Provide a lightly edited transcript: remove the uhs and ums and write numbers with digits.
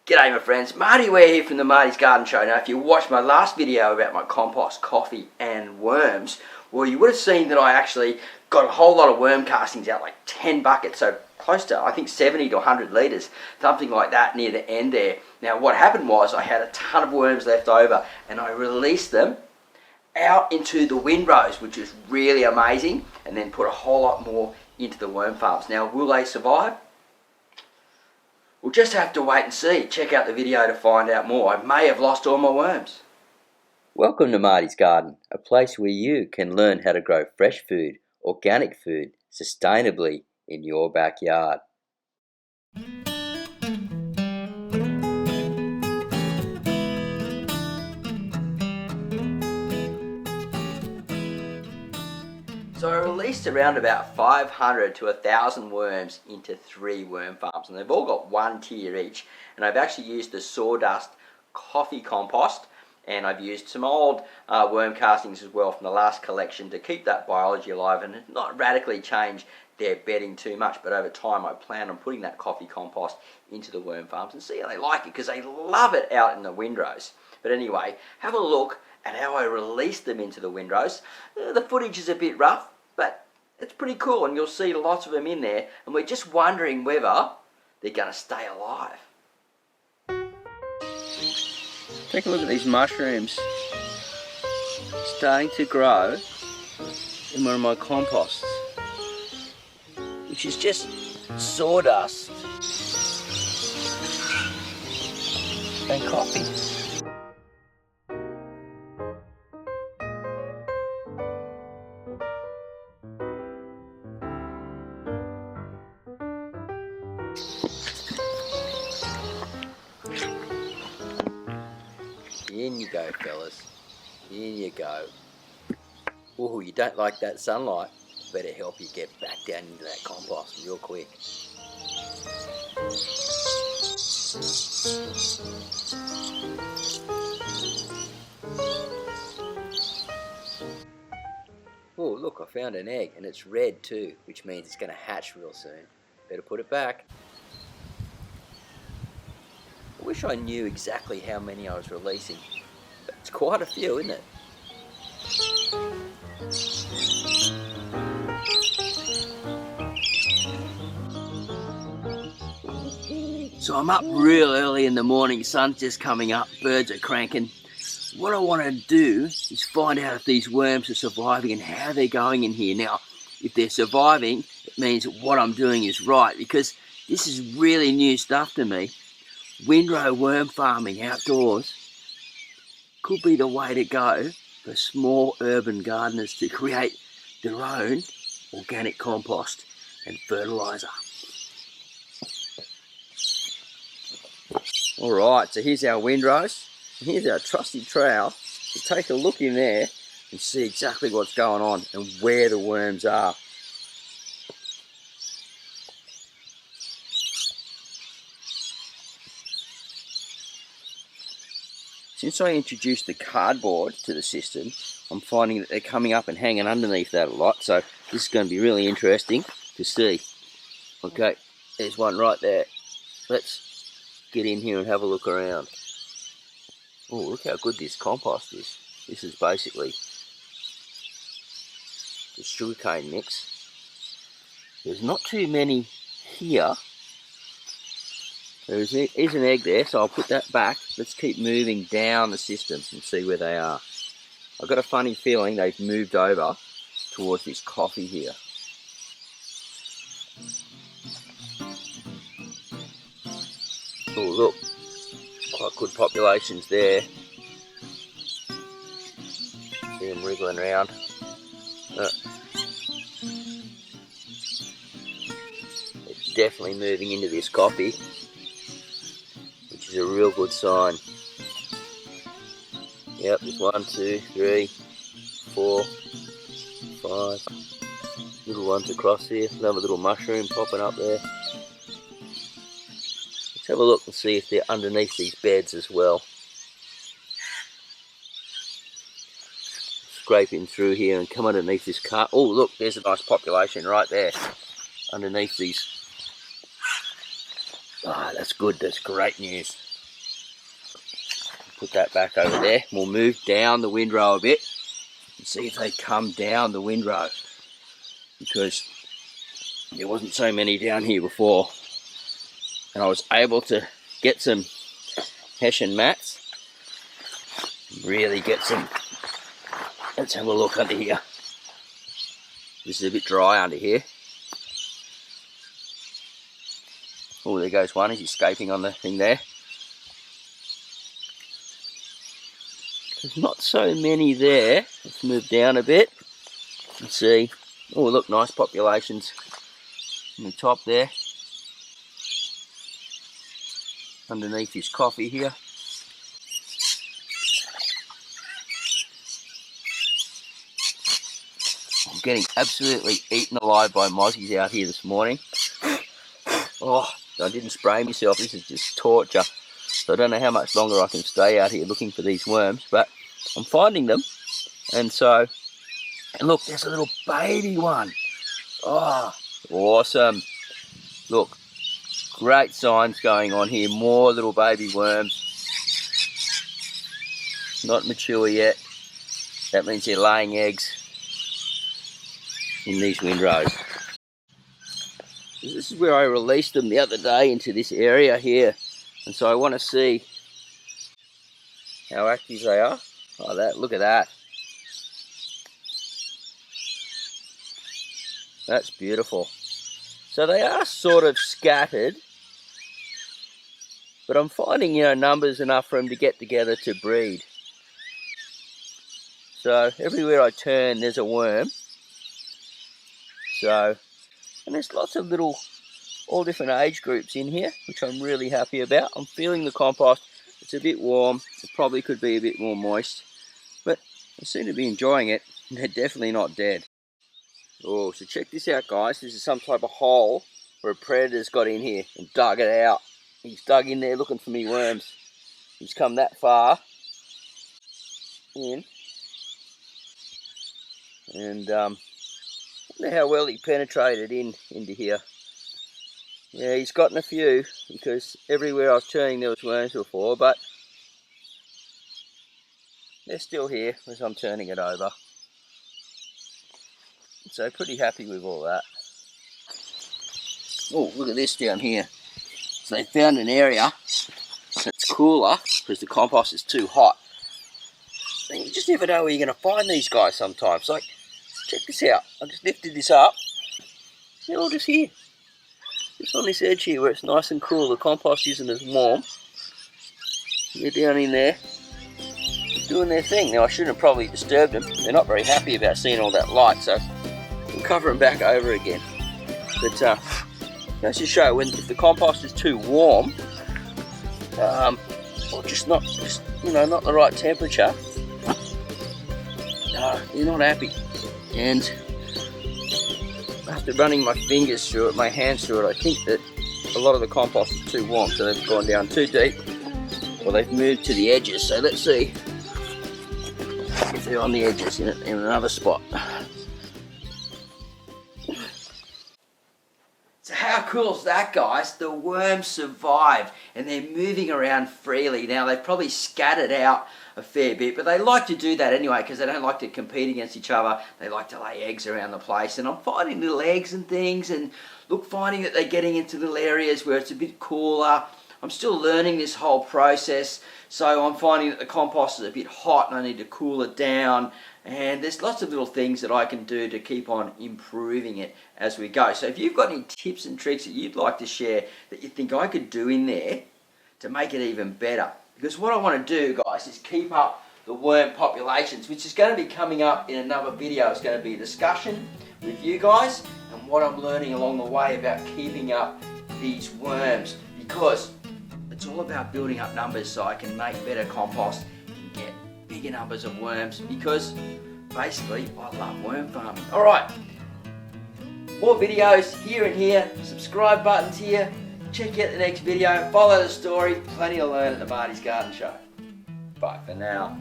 G'day my friends, Marty Ware here from the Marty's Garden Show. Now if you watched my last video about my compost, coffee and worms, well you would have seen that I actually got a whole lot of worm castings out, like 10 buckets, so close to I think 70 to 100 litres, something like that near the end there. Now what happened was I had a ton of worms left over and I released them out into the windrows, which is really amazing, and then put a whole lot more into the worm farms. Now will they survive? We'll just have to wait and see. Check out the video to find out more. I may have lost all my worms. Welcome to Marty's Garden, a place where you can learn how to grow fresh food, organic food, sustainably in your backyard. So I released around about 500 to 1,000 worms into 3 worm farms, and they've all got 1 tier each. And I've actually used the sawdust coffee compost, and I've used some old worm castings as well from the last collection to keep that biology alive and not radically change their bedding too much. But over time I plan on putting that coffee compost into the worm farms and see how they like it, because they love it out in the windrows. But anyway, have a look at how I release them into the windrows. The footage is a bit rough, but it's pretty cool, and you'll see lots of them in there, and we're just wondering whether they're going to stay alive. Take a look at these mushrooms starting to grow in one of my composts, which is just sawdust and coffee. In you go, fellas. In you go. Oh, you don't like that sunlight? Better help you get back down into that compost real quick. Oh, look, I found an egg, and it's red too, which means it's going to hatch real soon. Better put it back. I wish I knew exactly how many I was releasing. But it's quite a few, isn't it? So I'm up real early in the morning, sun's just coming up, birds are cranking. What I want to do is find out if these worms are surviving and how they're going in here. Now, if they're surviving, it means that what I'm doing is right, because this is really new stuff to me. Windrow worm farming outdoors could be the way to go for small urban gardeners to create their own organic compost and fertiliser. Alright, so here's our windrows, and here's our trusty trowel. So take a look in there and see exactly what's going on and where the worms are. Since I introduced the cardboard to the system, I'm finding that they're coming up and hanging underneath that a lot, so this is going to be really interesting to see. Okay, there's one right there. Let's get in here and have a look around. Oh, look how good this compost is. This is basically the sugarcane mix. There's not too many here. There is an egg there, so I'll put that back. Let's keep moving down the system and see where they are. I've got a funny feeling they've moved over towards this coffee here. Oh look, quite good populations there. See them wriggling around. They're definitely moving into this coffee, which is a real good sign. Yep, there's 1, 2, 3, 4, 5 little ones across here. Another little mushroom popping up there. Let's have a look and see if they're underneath these beds as well. Scraping through here and come underneath this car. Oh look, there's a nice population right there underneath these. Ah, that's good, that's great news. put that back over there. We'll move down the windrow a bit and see if they come down the windrow, because there wasn't so many down here before, and I was able to get some hessian mats, really get some. Let's have a look under here. This is a bit dry under here. Oh, there goes one. He's escaping on the thing there. There's not so many there. Let's move down a bit and see. Oh, look, nice populations on the top there. Underneath his coffee here. I'm getting absolutely eaten alive by mozzies out here this morning. Oh, I didn't spray myself. This is just torture. So I don't know how much longer I can stay out here looking for these worms, but I'm finding them. And so, and look, there's a little baby one. Oh, awesome. Look, great signs going on here. More little baby worms. Not mature yet. That means they're laying eggs in these windrows. This is where I released them the other day into this area here. And so I want to see how active they are. Oh, look at that. That's beautiful. So they are sort of scattered, but I'm finding, numbers enough for them to get together to breed. So everywhere I turn, there's a worm. So, and there's lots of little, all different age groups in here, which I'm really happy about. I'm feeling the compost. It's a bit warm. It probably could be a bit more moist, but I seem to be enjoying it. They're definitely not dead. Oh, so check this out, guys. This is some type of hole where a predator's got in here and dug it out. He's dug in there looking for me worms. He's come that far in, and I wonder how well he penetrated into here. Yeah, he's gotten a few, because everywhere I was turning there was worms before, but they're still here as I'm turning it over. So pretty happy with all that. Oh, look at this down here. So they found an area that's cooler because the compost is too hot. And you just never know where you're going to find these guys sometimes. Like, check this out. I just lifted this up. They're all just here. Just on this edge here where it's nice and cool. The compost isn't as warm. They're down in there doing their thing. Now I shouldn't have probably disturbed them. They're not very happy about seeing all that light, so we'll cover them back over again. But that's to show if the compost is too warm, or just not the right temperature, they're not happy. And after running my fingers through it, my hands through it, I think that a lot of the compost is too warm, so they've gone down too deep, or they've moved to the edges. So let's see if they're on the edges in another spot. So how cool is that, guys? The worms survived and they're moving around freely. Now they've probably scattered out a fair bit, but they like to do that anyway because they don't like to compete against each other. They like to lay eggs around the place, and I'm finding little eggs and things, and look, finding that they're getting into little areas where it's a bit cooler. I'm still learning this whole process, so I'm finding that the compost is a bit hot and I need to cool it down, and there's lots of little things that I can do to keep on improving it as we go. So if you've got any tips and tricks that you'd like to share that you think I could do in there to make it even better, because what I want to do, guys, is keep up the worm populations, which is going to be coming up in another video. It's going to be a discussion with you guys and what I'm learning along the way about keeping up these worms, because it's all about building up numbers so I can make better compost and get bigger numbers of worms, because basically I love worm farming. Alright, more videos here and here, subscribe buttons here, check out the next video, follow the story, plenty to learn at the Marty's Garden Show. Bye for now.